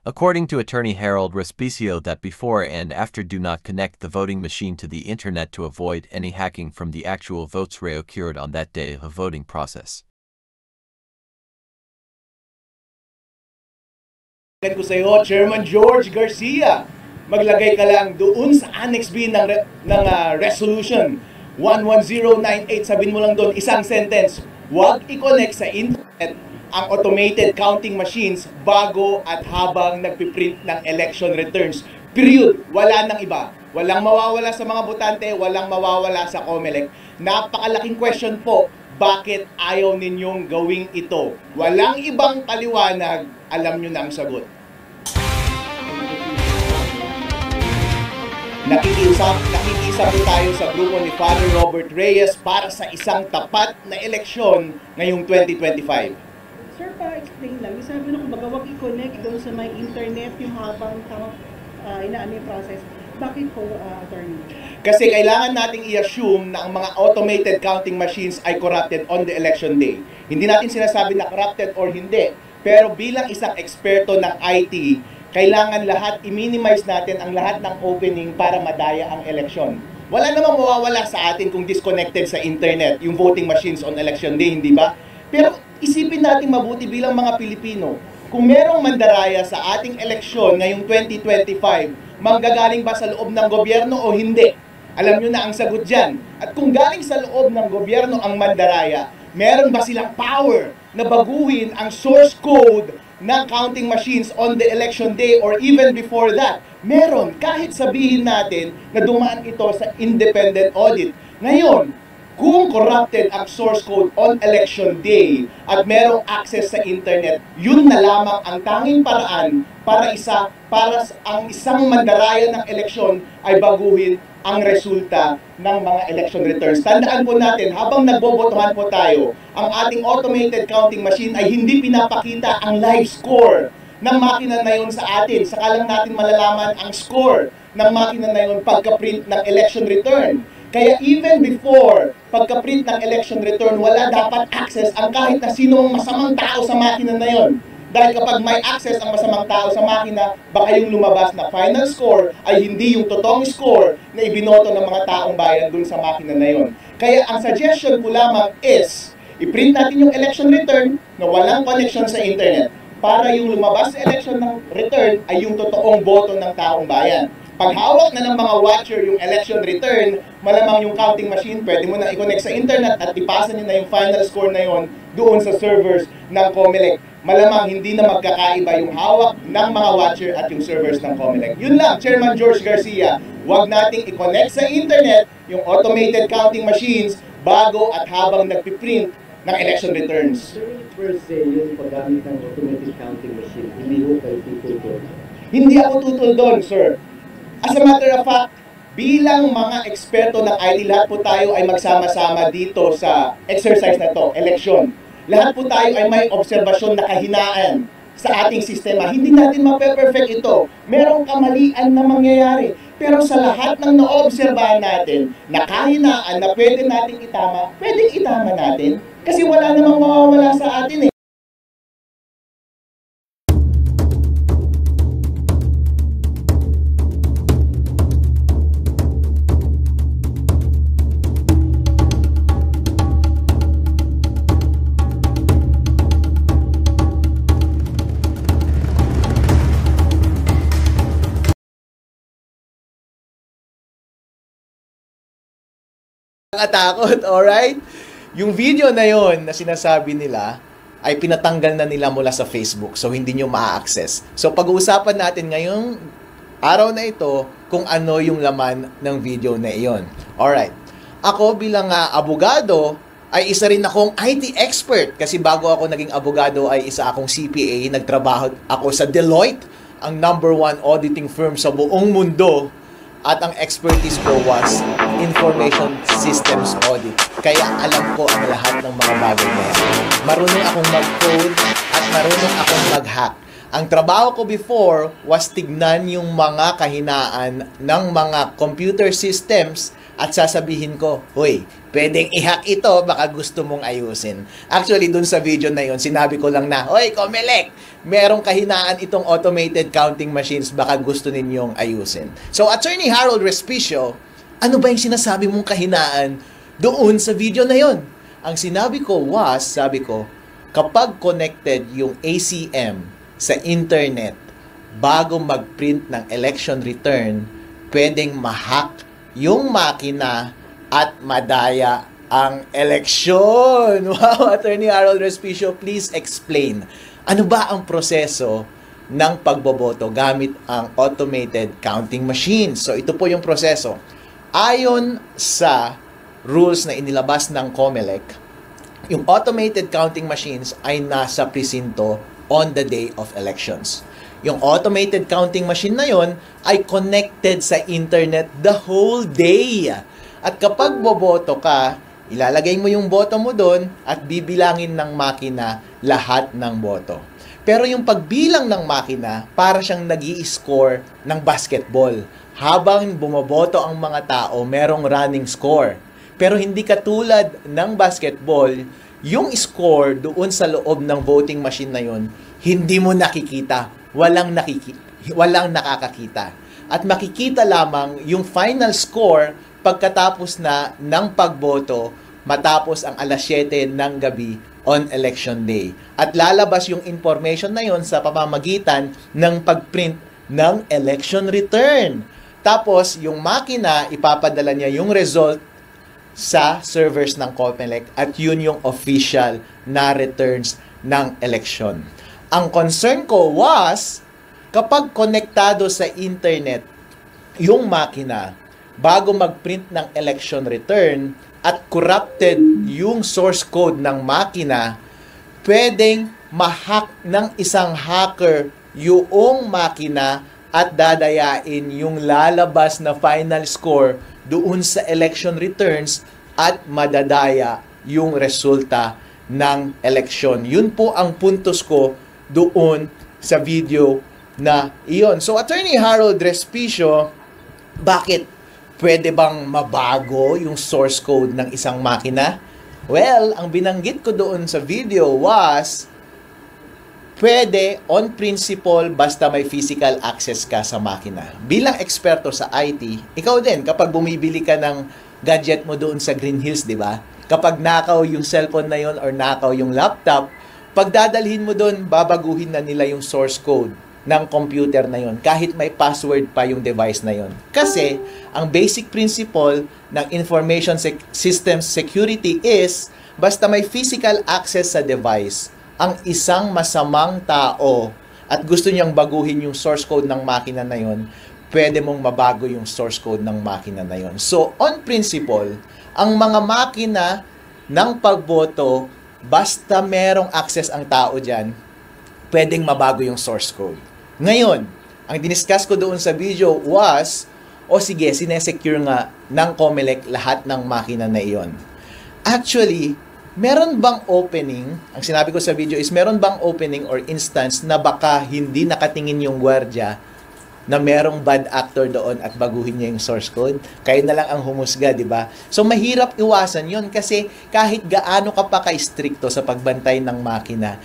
According to attorney Harold Respicio, that before and after do not connect the voting machine to the internet to avoid any hacking from the actual votes reoccurred on that day of voting process. Ko sa iyo, Chairman George Garcia, maglagay ka lang doon sa Annex B ng Resolution 11098. Sabihin mo lang doon, isang sentence, huwag i-connect sa internet ang automated counting machines bago at habang nagpiprint ng election returns. Period. Wala nang iba. Walang mawawala sa mga botante, walang mawawala sa COMELEC. Napakalaking question po, bakit ayaw ninyong gawing ito? Walang ibang paliwanag, alam nyo na ang sagot. Nakikiisa po tayo sa grupo ni Father Robert Reyes para sa isang tapat na eleksyon ngayong 2025. Sir, pa-explain lang. Sabi na kumbaga, wag i-connect doon sa may internet yung habang inaano yung process. Bakit po, attorney? Kasi kailangan nating i-assume na ang mga automated counting machines ay corrupted on the election day. Hindi natin sinasabi na corrupted or hindi. Pero bilang isang eksperto ng IT, kailangan lahat i-minimize natin ang lahat ng opening para madaya ang eleksyon. Wala namang mawawala sa atin kung disconnected sa internet yung voting machines on election day, hindi ba? Pero isipin natin mabuti bilang mga Pilipino, kung merong mandaraya sa ating eleksyon ngayong 2025, manggagaling ba sa loob ng gobyerno o hindi? Alam nyo na ang sagot dyan. At kung galing sa loob ng gobyerno ang mandaraya, meron ba silang power na baguhin ang source code ng counting machines on the election day or even before that? Meron, kahit sabihin natin na dumaan ito sa independent audit. Ngayon, kung corrupted ang source code on election day at merong access sa internet, yun na lamang ang tanging paraan para ang isang mandaraya ng eleksyon ay baguhin ang resulta ng mga election returns. Tandaan po natin, habang nagbobotohan po tayo, ang ating automated counting machine ay hindi pinapakita ang live score ng makina na yun sa atin. Saka lang natin malalaman ang score ng makina na yun pagka-print ng election return. Kaya even before pagka-print ng election return, wala dapat access ang kahit na sinong masamang tao sa makina na yon. Dahil kapag may access ang masamang tao sa makina, baka yung lumabas na final score ay hindi yung totoong score na ibinoto ng mga taong bayan dun sa makina na yon. Kaya ang suggestion ko lamang is, i-print natin yung election return na walang connection sa internet para yung lumabas sa election ng return ay yung totoong boto ng taong bayan. Pag hawak na ng mga watcher yung election return, malamang yung counting machine, pwede mo na i-connect sa internet at ipasa nyo na yung final score na yon doon sa servers ng COMELEC. Malamang hindi na magkakaiba yung hawak ng mga watcher at yung servers ng COMELEC. Yun lang, Chairman George Garcia, huwag nating i-connect sa internet yung automated counting machines bago at habang nagpiprint ng election returns. Sir, per se, yung paggamit ng automated counting machine, hindi ko kayo tutol. Hindi ako tutol doon, sir. As a matter of fact, bilang mga eksperto ng IT, lahat po tayo ay magsama-sama dito sa exercise na to, election. Lahat po tayo ay may obserbasyon na kahinaan sa ating sistema. Hindi natin mape-perfect ito. Merong kamalian na mangyayari. Pero sa lahat ng naobserbahan natin, na kahinaan na pwede nating itama, pwedeng itama natin. Kasi wala namang mawawala sa atin eh. Nakatakot, alright? Yung video na yon na sinasabi nila ay pinatanggal na nila mula sa Facebook, so hindi nyo ma-access. So pag-uusapan natin ngayong araw na ito kung ano yung laman ng video na iyon. Alright, ako bilang abogado ay isa rin akong IT expert kasi bago ako naging abogado ay isa akong CPA, nagtrabaho ako sa Deloitte, ang #1 auditing firm sa buong mundo. At ang expertise ko was information systems audit. Kaya alam ko ang lahat ng mga bagay na yan. Marunong akong mag-code at marunong akong mag-hack. Ang trabaho ko before was tignan yung mga kahinaan ng mga computer systems at sasabihin ko, hoy, pwedeng i-hack ito, baka gusto mong ayusin. Actually, dun sa video na yon, sinabi ko lang na, Oy, Comelec, merong kahinaan itong automated counting machines, baka gusto ninyong ayusin. So, Attorney Harold Respicio, ano ba yung sinasabi mong kahinaan doon sa video na yon? Ang sinabi ko was, sabi ko, kapag connected yung ACM sa internet bago mag-print ng election return, pwedeng ma-hack yung makina at madaya ang eleksyon. Wow, Attorney Harold Respicio, please explain. Ano ba ang proseso ng pagboboto gamit ang automated counting machine? So, ito po yung proseso. Ayon sa rules na inilabas ng COMELEC, yung automated counting machines ay nasa presinto on the day of elections. Yung automated counting machine na yon ay connected sa internet the whole day. At kapag boboto ka, ilalagay mo yung boto mo doon at bibilangin ng makina lahat ng boto. Pero yung pagbilang ng makina, para siyang nag-i-score ng basketball. Habang bumoboto ang mga tao, merong running score. Pero hindi katulad ng basketball, yung score doon sa loob ng voting machine na yun, hindi mo nakikita. Walang nakakakita. At makikita lamang yung final score pagkatapos na ng pagboto matapos ang alas 7 ng gabi on election day. At lalabas yung information na yon sa pamamagitan ng pagprint ng election return. Tapos, yung makina, ipapadala niya yung result sa servers ng COMELEC at yun yung official na returns ng election. Ang concern ko was, kapag konektado sa internet yung makina, bago mag-print ng election return at corrupted yung source code ng makina, pwedeng ma-hack ng isang hacker yung makina at dadayain yung lalabas na final score doon sa election returns at madadaya yung resulta ng eleksyon. Yun po ang puntos ko doon sa video na iyon. So, Attorney Harold Respicio, bakit pwede bang mabago yung source code ng isang makina? Well, ang binanggit ko doon sa video was, pwede on principle basta may physical access ka sa makina. Bilang eksperto sa IT, ikaw din, kapag bumibili ka ng gadget mo doon sa Green Hills, di ba? Kapag nakaw yung cellphone na yon or nakaw yung laptop, pagdadalhin mo doon, babaguhin na nila yung source code ng computer na yon kahit may password pa yung device na yon. Kasi, ang basic principle ng information system security is, basta may physical access sa device, ang isang masamang tao at gusto niyang baguhin yung source code ng makina na yon, pwede mong mabago yung source code ng makina na yon. So, on principle, ang mga makina ng pagboto, basta merong access ang tao dyan, pwedeng mabago yung source code. Ngayon, ang diniscuss ko doon sa video was, sige, sinesecure nga ng COMELEC lahat ng makina na iyon. Actually, meron bang opening, ang sinabi ko sa video is, meron bang opening or instance na baka hindi nakatingin yung gwardiya na merong bad actor doon at baguhin niya yung source code? Kayo na lang ang humusga, di ba? So, mahirap iwasan yon kasi kahit gaano ka pa ka-stricto sa pagbantay ng makina,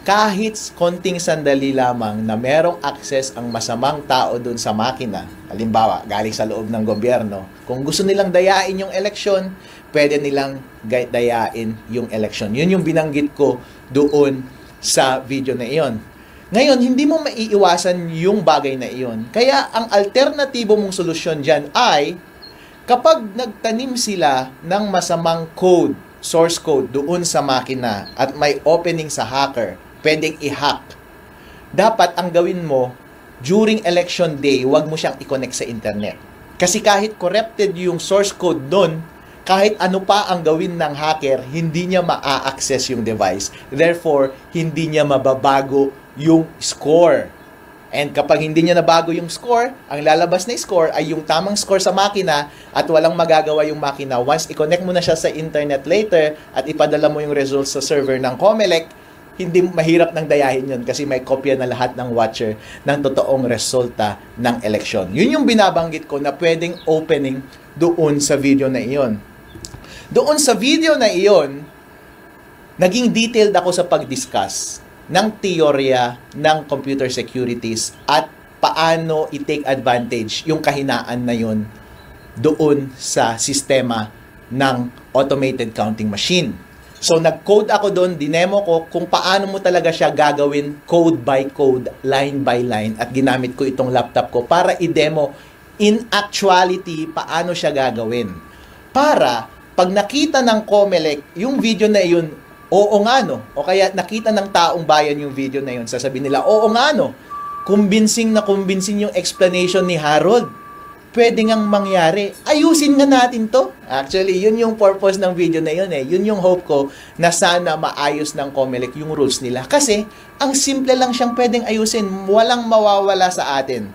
kahit konting sandali lamang na merong access ang masamang tao doon sa makina, halimbawa, galing sa loob ng gobyerno, kung gusto nilang dayain yung eleksyon, pwede nilang dayain yung eleksyon. Yun yung binanggit ko doon sa video na iyon. Ngayon, hindi mo maiiwasan yung bagay na iyon. Kaya, ang alternatibo mong solusyon dyan ay, kapag nagtanim sila ng masamang code, source code doon sa makina at may opening sa hacker, pwedeng i-hack. Dapat ang gawin mo, during election day, huwag mo siyang i-connect sa internet. Kasi kahit corrupted yung source code doon, kahit ano pa ang gawin ng hacker, hindi niya ma-access yung device. Therefore, hindi niya mababago yung score. And kapag hindi niya nabago yung score, ang lalabas na score ay yung tamang score sa makina at walang magagawa yung makina. Once i-connect mo na siya sa internet later at ipadala mo yung results sa server ng COMELEC, hindi mahirap nang dayahin yun kasi may kopya na lahat ng watcher ng totoong resulta ng eleksyon. Yun yung binabanggit ko na pwedeng opening doon sa video na iyon. Doon sa video na iyon, naging detailed ako sa pag-discuss ng teorya ng computer securities at paano i-take advantage yung kahinaan na yun doon sa sistema ng automated counting machine. So, nag-code ako doon, dinemo ko kung paano mo talaga siya gagawin code by code, line by line, at ginamit ko itong laptop ko para i-demo in actuality paano siya gagawin. Para, pag nakita ng COMELEC yung video na yun, oo nga no, o kaya nakita ng taong bayan yung video na yun, sasabihin nila, oo nga no, convincing yung explanation ni Harold. Pwede ngang mangyari. Ayusin nga natin to. Actually, yun yung purpose ng video na yun eh. Yun yung hope ko na sana maayos ng COMELEC yung rules nila. Kasi, ang simple lang siyang pwedeng ayusin. Walang mawawala sa atin.